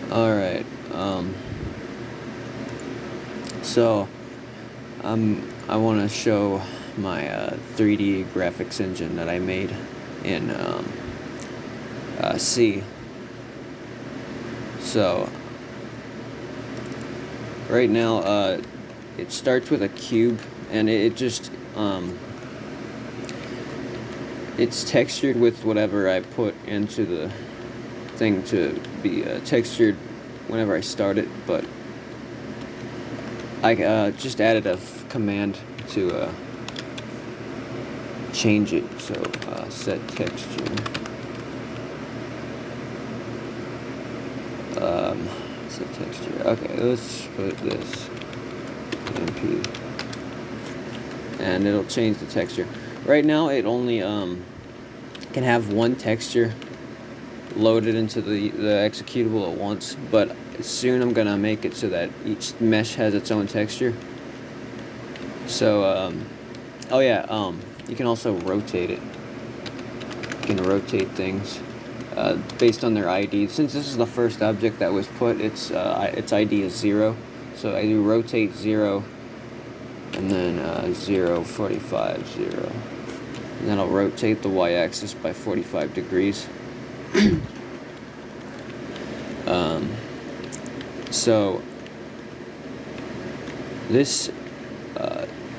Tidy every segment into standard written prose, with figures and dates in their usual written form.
Alright, so I want to show my 3D graphics engine that I made in C. So right now it starts with a cube, and it just it's textured with whatever I put into the thing to be textured whenever I start it, but I just added a command to change it. So set texture, set texture. Okay, let's put this MP, and it'll change the texture. Right now it only can have one texture loaded into the executable at once, but soon I'm gonna make it so that each mesh has its own texture. So oh yeah, you can also rotate it. You can rotate things based on their ID. Since this is the first object that was put, its ID is 0. So I do rotate 0, and then 0, 45, 0. And then I'll rotate the y-axis by 45 degrees. So this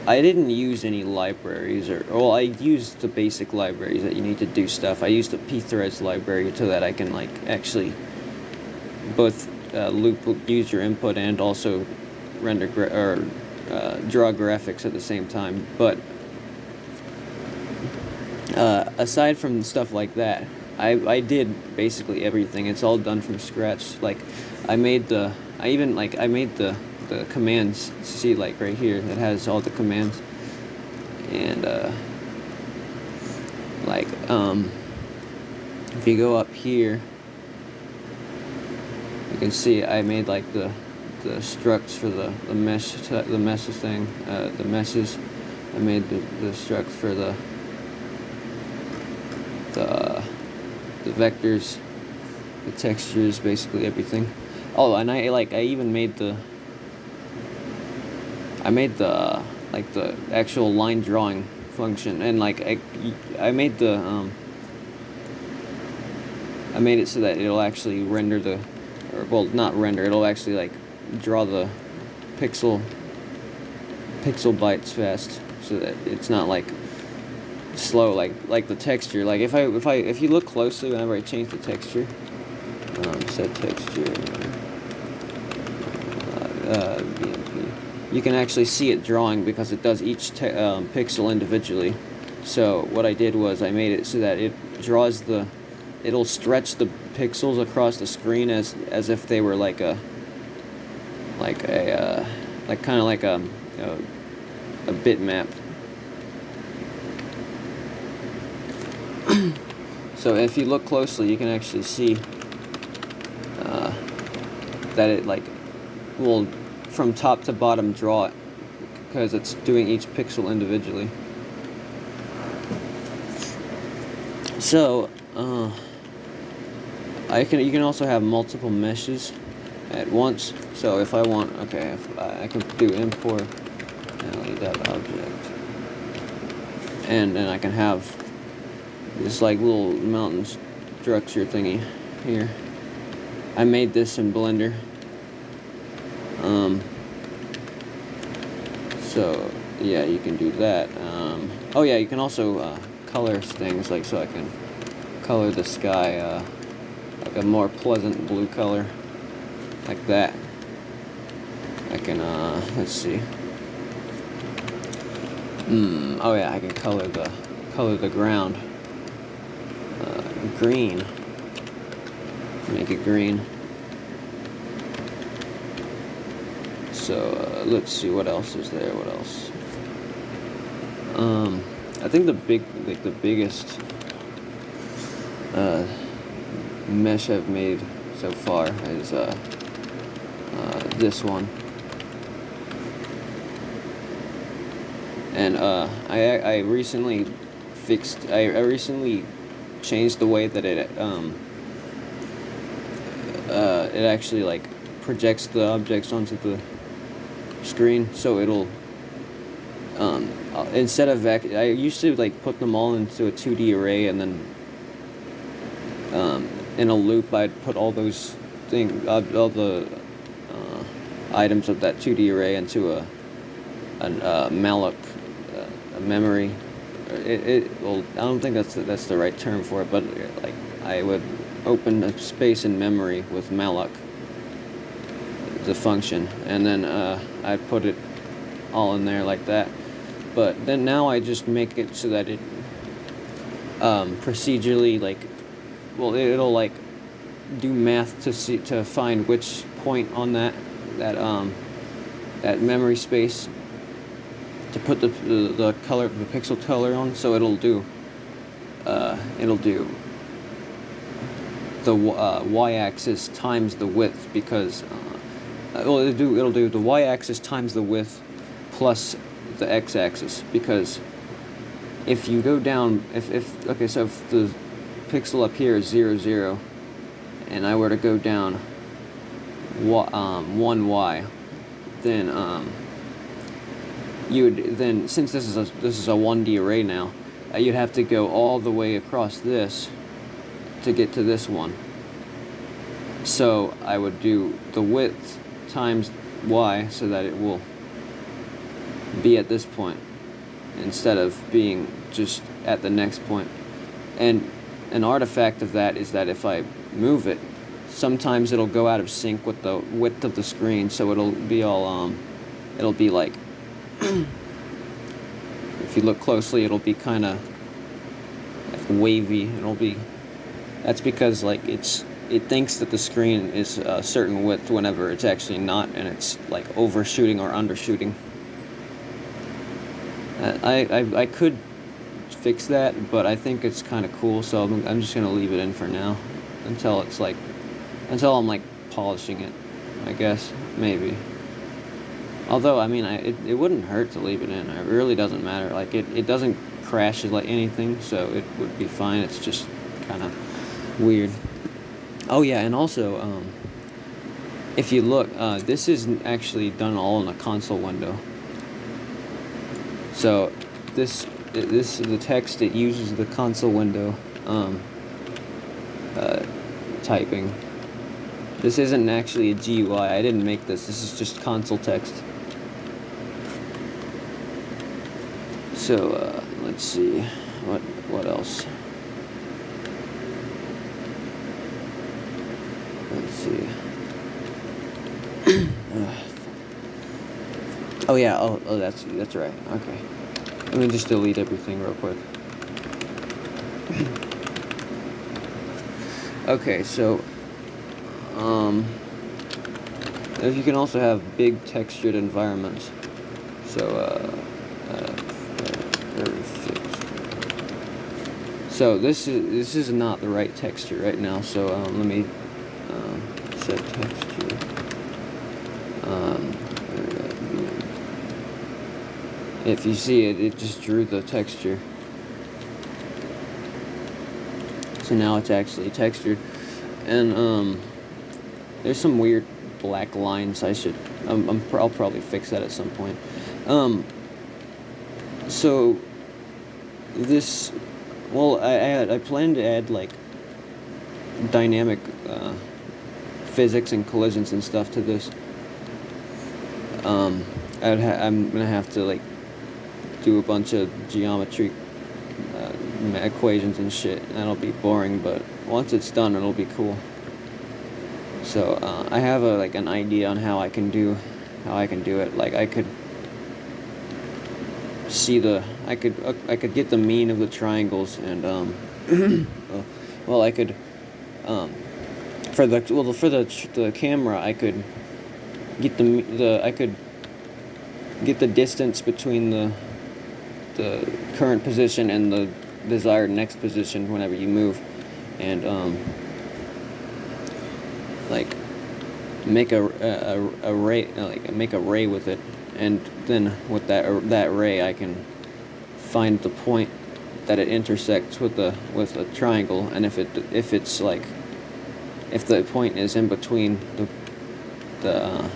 I didn't use any libraries, well, I used the basic libraries that you need to do stuff. I used the pthreads library so that I can like actually both loop user input and also render draw graphics at the same time. But aside from stuff like that, I did basically everything. It's all done from scratch. Like I made the commands. See, like right here, it has all the commands, and if you go up here, you can see I made like the structs for the meshes thing, the meshes. I made the structs for the vectors, the textures, basically everything. Oh, and I even made the like the actual line drawing function, and like I made the I made it so that it'll actually render the, or well, not render, it'll actually like draw the pixel bytes fast, so that it's not like slow like the texture. Like if you look closely whenever I change the texture, set texture, BMP, you can actually see it drawing because it does each pixel individually. So what I did was I made it so that it draws it'll stretch the pixels across the screen as if they were like kind of like a bitmap. So if you look closely, you can actually see that it like will from top to bottom draw it, because it's doing each pixel individually. So you can also have multiple meshes at once. So if I want, okay, if I can do import object, and then I can have this like little mountain structure thingy here. I made this in Blender. So yeah, you can do that. Oh yeah, you can also color things, like, so I can color the sky like a more pleasant blue color, like that. I can let's see. Oh yeah, I can color the ground green. Make it green. So let's see, what else is there? What else? I think the biggest mesh I've made so far is this one. And I recently changed the way that it it actually like projects the objects onto the screen, so it'll instead of I used to like put them all into a 2D array, and then in a loop I'd put all those all the items of that 2D array into a malloc a memory. Well, I don't think that's the right term for it, but like I would open a space in memory with malloc, the function, and then I'd put it all in there like that. But then now I just make it so that it procedurally, like, well, it'll like do math to find which point on that memory space to put the pixel color on. So it'll do the y-axis times the width, because well, it'll do the y-axis times the width plus the x-axis, because if you go down, okay, so if the pixel up here is 0, 0, and I were to go down 1y, then since this is a 1D array now, you'd have to go all the way across this to get to this one. So I would do the width times y so that it will be at this point instead of being just at the next point. And an artifact of that is that if I move it, sometimes it'll go out of sync with the width of the screen, so it'll be all it'll be like if you look closely, it'll be kind of wavy. That's because like it thinks that the screen is a certain width whenever it's actually not, and it's like overshooting or undershooting. I could fix that, but I think it's kind of cool, so I'm just gonna leave it in for now until I'm like polishing it, I guess, maybe. Although, I mean, it wouldn't hurt to leave it in. It really doesn't matter. Like, it doesn't crash like anything, so it would be fine. It's just kind of weird. Oh, yeah, and also, if you look, this is actually done all in the console window. So, the text, it uses the console window typing. This isn't actually a GUI. I didn't make this. This is just console text. So, let's see, what else? Let's see. Oh yeah, oh that's right, okay. Let me just delete everything real quick. Okay, so, you can also have big textured environments. So, so this is not the right texture right now. So let me set texture. If you see it, it just drew the texture. So now it's actually textured, and there's some weird black lines. I'll probably fix that at some point. So this, well, I plan to add like dynamic physics and collisions and stuff to this. I'm gonna have to like do a bunch of geometry equations and shit. That'll be boring, but once it's done, it'll be cool. So I have an idea on how I can do it. Like I could see I could get the mean of the triangles, and well, I could for the camera, I could get the distance between the current position and the desired next position whenever you move, and like make a ray, make a ray with it, and then with that ray I can find the point that it intersects with a triangle, and if it's like if the point is in between the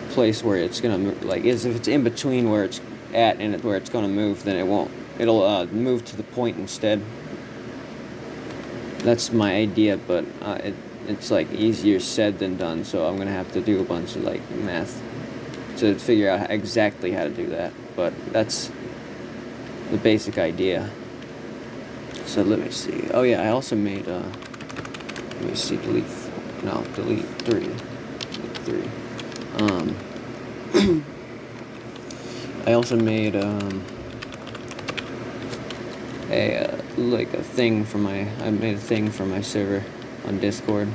place where it's gonna move, like if it's in between where it's at and where it's gonna move, then it'll move to the point instead. That's my idea, but it's like easier said than done, so I'm gonna have to do a bunch of like math to figure out exactly how to do that, but that's the basic idea. So let me see. Oh yeah, I also made let me see, delete 3. Delete 3. I also made a thing for my server on Discord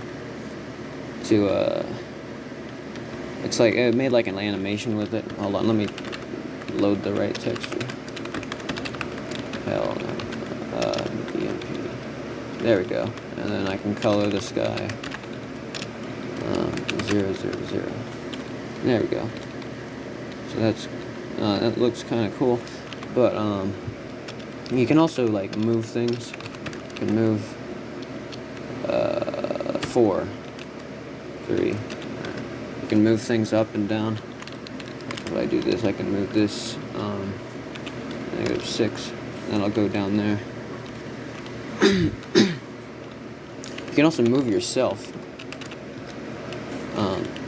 to it's like it made like an animation with it. Hold on, let me load the right texture. Hell no. BMP. There we go. And then I can color the sky 0, 0, 0. There we go. So that looks kind of cool, but you can also like move things. You can move 4, 3. You can move things up and down. If I do this, I can move this -6, and I'll go down there. You can also move yourself.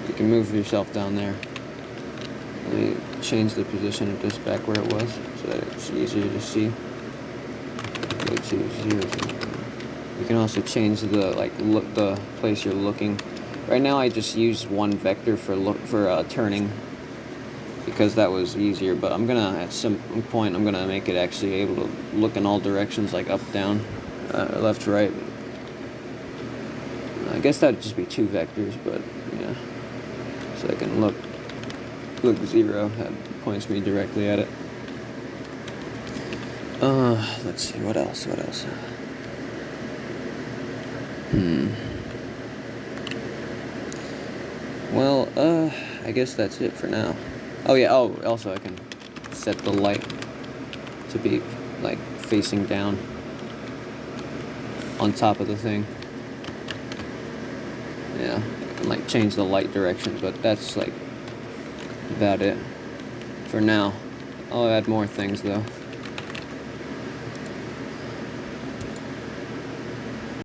You can move yourself down there. Let me change the position of this back where it was so that it's easier to see. Go to 0, 0. You can also change the place you're looking. Right now I just use one vector for turning because that was easier, but I'm gonna at some point I'm gonna make it actually able to look in all directions, like up, down, left, right. I guess that'd just be 2 vectors, but yeah. So I can look 0, that points me directly at it. Let's see, what else? Well, I guess that's it for now. Oh yeah, also I can set the light to be, like, facing down on top of the thing. Yeah, I can, like, change the light direction, but that's, like, about it for now. I'll add more things, though.